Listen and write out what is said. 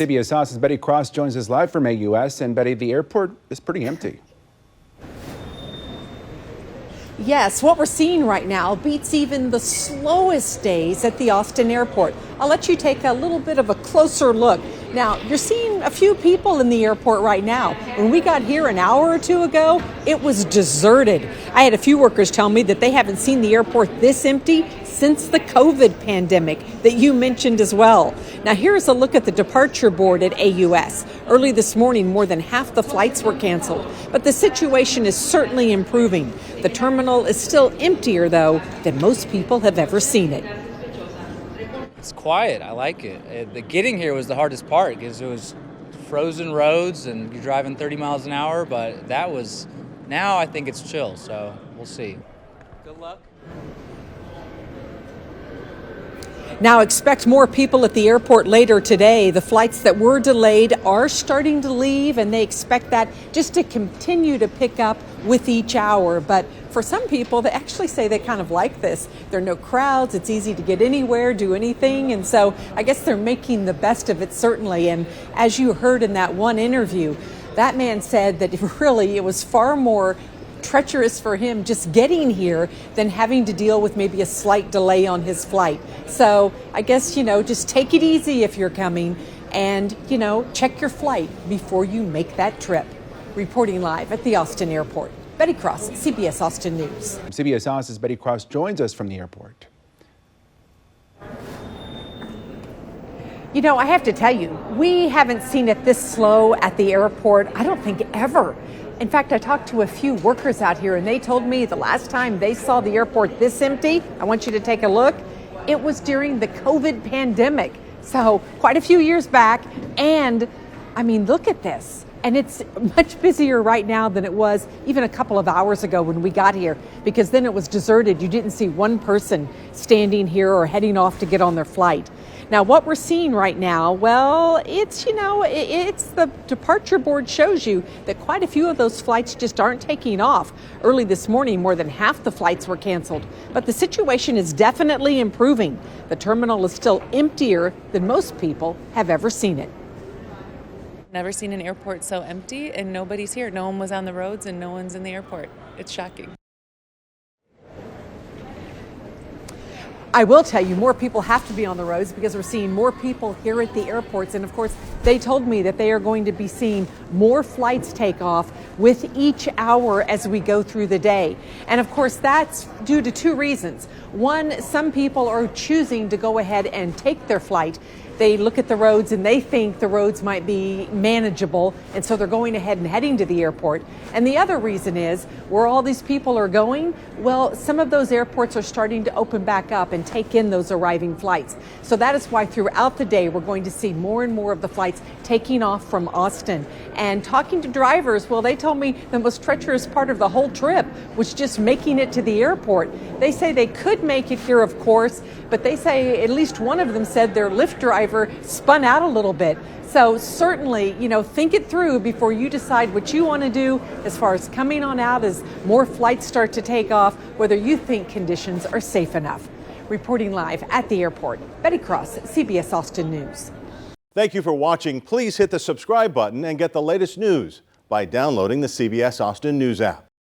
CBS Austin's Betty Cross joins us live from AUS. And Betty, the airport is pretty empty. Yes, what we're seeing right now beats even the slowest days at the Austin airport. I'll let you take a little bit of a closer look. Now, you're seeing a few people in the airport right now. When we got here an hour or two ago, it was deserted. I had a few workers tell me that they haven't seen the airport this empty since the COVID pandemic that you mentioned as well. Now, here's a look at the departure board at AUS. Early this morning, more than half the flights were canceled, but the situation is certainly improving. The terminal is still emptier, though, than most people have ever seen it. It's quiet. I like it. The getting here was the hardest part because it was frozen roads and you're driving 30 miles an hour, but now I think it's chill, so we'll see. Good luck. Now expect more people at the airport later today. The flights that were delayed are starting to leave, and they expect that just to continue to pick up with each hour. But for some people, they actually say they kind of like this. There are no crowds. It's easy to get anywhere, do anything. And so I guess they're making the best of it, certainly. And as you heard in that one interview, that man said that really it was far more treacherous for him just getting here than having to deal with maybe a slight delay on his flight. So I guess, just take it easy if you're coming and, check your flight before you make that trip. Reporting live at the Austin airport, Betty Cross, CBS Austin News. CBS Austin's Betty Cross joins us from the airport. I have to tell you, we haven't seen it this slow at the airport, I don't think ever. In fact, I talked to a few workers out here and they told me the last time they saw the airport this empty, I want you to take a look, it was during the COVID pandemic. So quite a few years back. And look at this. And it's much busier right now than it was even a couple of hours ago when we got here, because then it was deserted. You didn't see one person standing here or heading off to get on their flight. Now, what we're seeing right now, well, it's the departure board shows you that quite a few of those flights just aren't taking off. Early this morning, more than half the flights were canceled, but the situation is definitely improving. The terminal is still emptier than most people have ever seen it. Never seen an airport so empty and nobody's here. No one was on the roads and no one's in the airport. It's shocking. I will tell you, more people have to be on the roads because we're seeing more people here at the airports. And of course, they told me that they are going to be seeing more flights take off with each hour as we go through the day. And of course, that's due to two reasons. One, some people are choosing to go ahead and take their flight. They look at the roads and they think the roads might be manageable, and so they're going ahead and heading to the airport. And the other reason is where all these people are going, well, some of those airports are starting to open back up and take in those arriving flights. So that is why throughout the day we're going to see more and more of the flights taking off from Austin. And talking to drivers, well, they told me the most treacherous part of the whole trip was just making it to the airport. They say they could make it here, of course, but they say at least one of them said their Lyft driver spun out a little bit. So certainly, think it through before you decide what you want to do as far as coming on out as more flights start to take off, whether you think conditions are safe enough. Reporting live at the airport, Betty Cross, CBS Austin News. Thank you for watching. Please hit the subscribe button and get the latest news by downloading the CBS Austin News app.